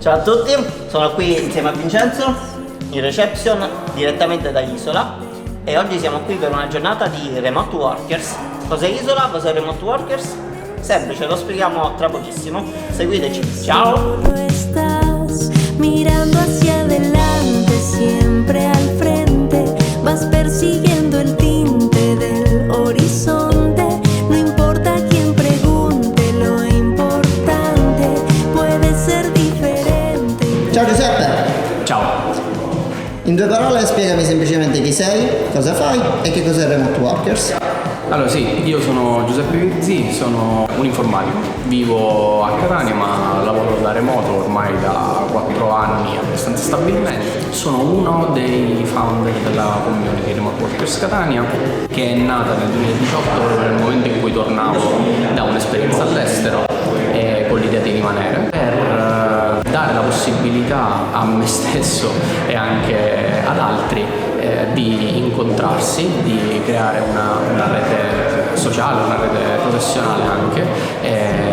Ciao a tutti, sono qui insieme a Vincenzo in reception direttamente da Isola e oggi siamo qui per una giornata di remote workers. Cos'è Isola? Cos'è remote workers? Semplice, lo spieghiamo tra pochissimo. Seguiteci, ciao! Mirando hacia adelante, siempre al frente, vas persiguiendo el tinte del horizonte. No importa quién pregunte, lo importante puede ser differente. Ciao Giuseppe! Ciao, In due parole spiegami semplicemente chi sei, cosa fai e che cos'è Remote Workers. allora sì, io sono Giuseppe Virzì, sono un informatico, vivo a Catania ma lavoro da remoto ormai da 4 anni abbastanza stabilmente. Sono uno dei founder della community Remote Workers Catania, che è nata nel 2018 proprio nel momento in cui tornavo da un'esperienza all'estero e con l'idea di rimanere per dare la possibilità a me stesso e anche ad altri di incontrarsi, di creare una rete sociale, una rete professionale anche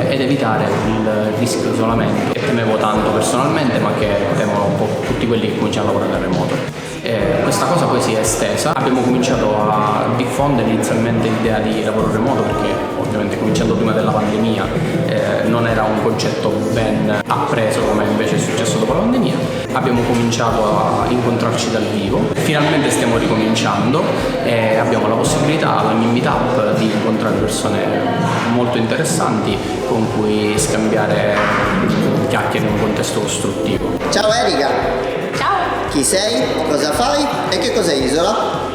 ed evitare il rischio isolamento che temevo tanto personalmente ma che temono un po' tutti quelli che cominciano a lavorare da remoto. Questa cosa poi si è estesa, abbiamo cominciato a diffondere inizialmente l'idea di lavoro remoto perché ovviamente cominciando prima della pandemia non era un concetto ben appreso come invece è successo dopo la pandemia. Abbiamo cominciato a incontrarci dal vivo, finalmente stiamo ricominciando e abbiamo la possibilità ad ogni meetup di incontrare persone molto interessanti con cui scambiare chiacchiere in un contesto costruttivo. Ciao Erika! Ciao! Chi sei, cosa fai e che cos'è Isola?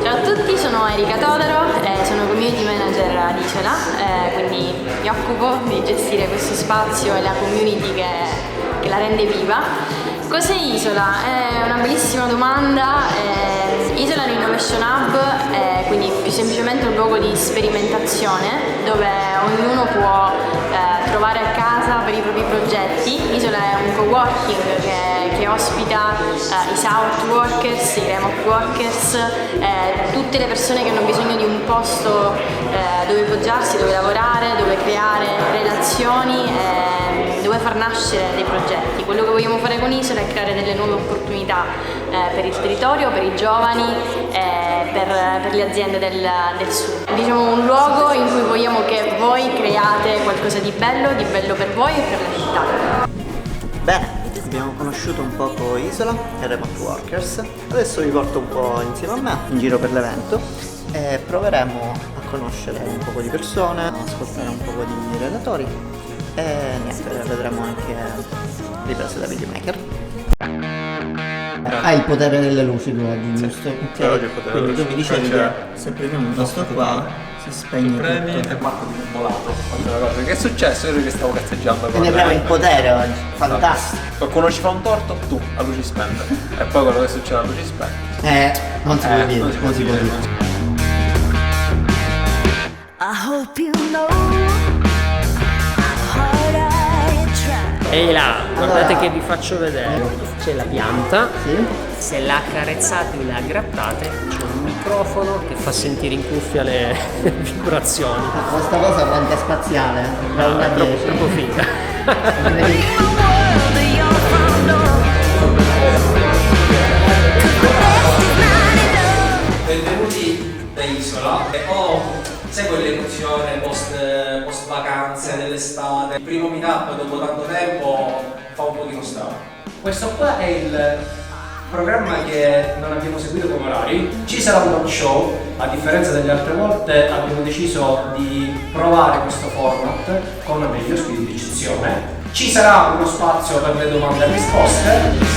Ciao a tutti, sono Erika Todaro, sono community manager ad Isola, quindi mi occupo di gestire questo spazio e la community che la rende viva. Cos'è Isola? È una bellissima domanda. Isola è un Innovation Hub, quindi più semplicemente un luogo di sperimentazione dove ognuno può trovare a casa per i propri progetti. Isola è un coworking che ospita i south workers, i remote workers, tutte le persone che hanno bisogno di un posto dove poggiarsi, dove lavorare, dove creare relazioni, dove far nascere dei progetti. Quello che vogliamo fare con Isola è creare delle nuove opportunità per il territorio, per i giovani, per le aziende del sud. Diciamo un luogo in cui vogliamo che voi creiate qualcosa di bello per voi e per la città. Bene, abbiamo conosciuto un poco Isola e Remote Workers. Adesso vi porto un po' insieme a me in giro per l'evento e proveremo a conoscere un po' di persone, ascoltare un po' di relatori e niente, vedremo anche riprese da videomaker. Hai il potere delle luci tu oggi, giusto? Ok, quindi tu mi dicevi che se premiamo questo qua si spegne premi tutto. e Marco di un volato. Che è successo? Io che stavo cazzeggiando. Quindi abbiamo il potere oggi, fantastico. Qualcuno ci fa un torto, tu a luci spente. E poi quello che succede a luci spente. Non si può dire, non si può dire. I hope you know how hard I try. Ehi là, guardate Allora. che vi faccio vedere. C'è la pianta, Sì? se la accarezzate e la grattate c'è un microfono che fa sentire in cuffia le vibrazioni. Questa cosa quanto è spaziale? Da 1 a È troppo, 10. troppo figa. Benvenuti da Isola e segue l'emozione post vacanze dell'estate. Il primo meetup dopo tanto tempo fa un pochino strano. Questo qua è il programma che non abbiamo seguito come orari. Ci sarà un talk show, a differenza delle altre volte abbiamo deciso di provare questo format con degli ospiti di eccezione. Ci sarà uno spazio per le domande e risposte.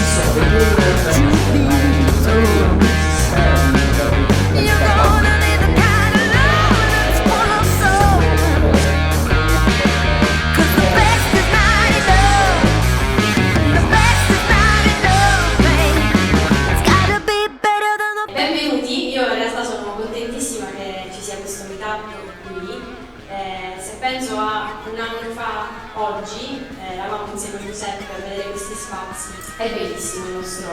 Benvenuti, io in realtà sono contentissima che ci sia questo meetup qui. Se penso a un anno fa, oggi, eravamo insieme a Giuseppe per vedere questi spazi. È bellissimo il nostro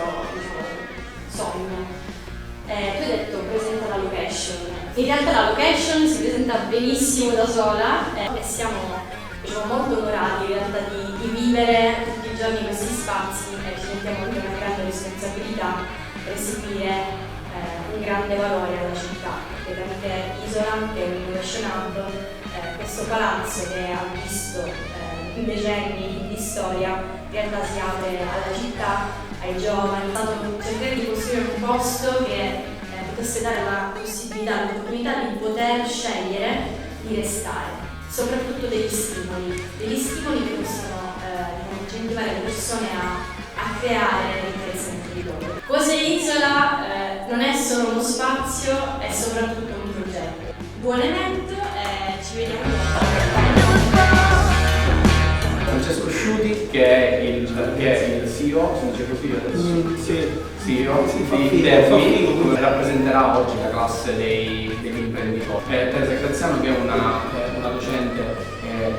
sogno. Tu hai detto presenta la location. In realtà la location si presenta benissimo da sola e siamo molto onorati in realtà di vivere tutti i giorni questi spazi ci sentiamo anche una grande responsabilità per restituire un grande valore alla città, perché tramite Isola, che è un innovation hub, questo palazzo che ha visto decenni di storia in realtà si apre alla città, ai giovani, cercare di costruire un posto che potesse dare la possibilità, l'opportunità di poter scegliere di restare, soprattutto degli stimoli che possono incentivare le persone a creare l'interesse nel territorio. Cose Isola non è solo uno spazio, è soprattutto un progetto. Buon evento e ci vediamo Francesco Sciuti, che è il CEO, si dice così adesso? CEO di Termi, rappresenterà oggi la classe degli imprenditori. Teresa Graziano, che è una docente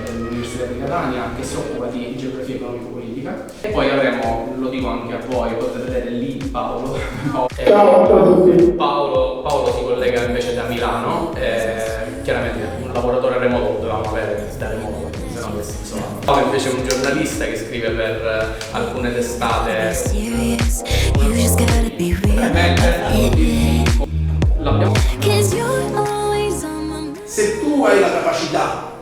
dell'Università di Catania, che si occupa di geografia economico-politica. E poi avremo, lo dico anche a voi, potete vedere lì Paolo. Paolo si collega invece da Milano, chiaramente un lavoratore remoto potevamo avere da remoto, se no questi insomma. Paolo invece è un giornalista che scrive per alcune testate. L'abbiamo. Se tu hai la capacità,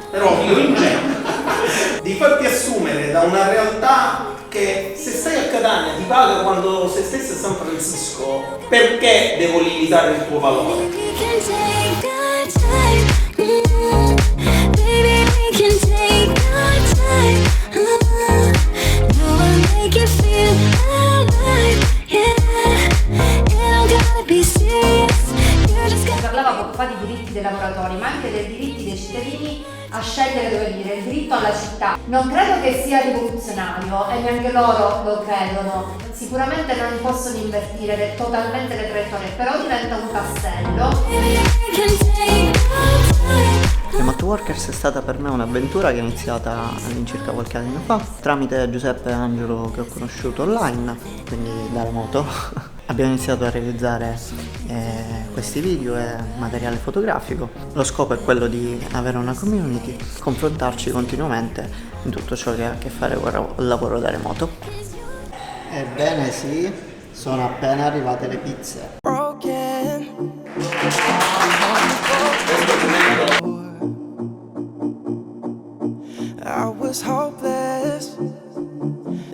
però io in genere, di farti assumere da una realtà che se stai a Catania ti paga quando se stessi a San Francisco, perché devo limitare il tuo valore? Parlava poco fa di diritti dei lavoratori, ma anche dei diritti dei cittadini a scegliere dove vivere, il diritto alla città. Non credo che sia rivoluzionario e neanche loro lo credono. Sicuramente non possono invertire totalmente le traiettorie, però diventa un tassello. Remote Workers è stata per me un'avventura che è iniziata all'incirca qualche anno fa tramite Giuseppe e Angelo, che ho conosciuto online, quindi da remoto. Abbiamo iniziato a realizzare questi video e materiale fotografico. Lo scopo è quello di avere una community, confrontarci continuamente in tutto ciò che ha a che fare con il lavoro da remoto. Ebbene sì, sono appena arrivate le pizze. I was hopeless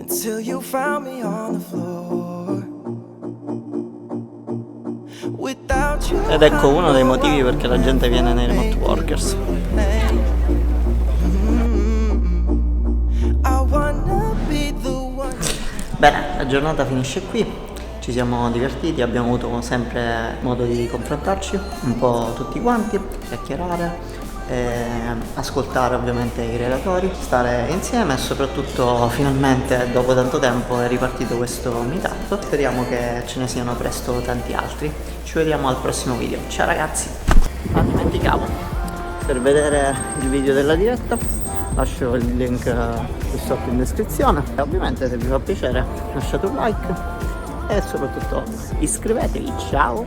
until you found me on the floor. Ed ecco uno dei motivi perché la gente viene nei Remote Workers. Bene, la giornata finisce qui, ci siamo divertiti, abbiamo avuto sempre modo di confrontarci un po' tutti quanti, chiacchierare, ascoltare ovviamente i relatori, stare insieme e soprattutto finalmente dopo tanto tempo è ripartito questo meetup. Speriamo che ce ne siano presto tanti altri. Ci vediamo al prossimo video. Ciao ragazzi! Ah, dimenticavo, per vedere il video della diretta lascio il link qui sotto in descrizione e ovviamente se vi fa piacere lasciate un like e soprattutto iscrivetevi. Ciao!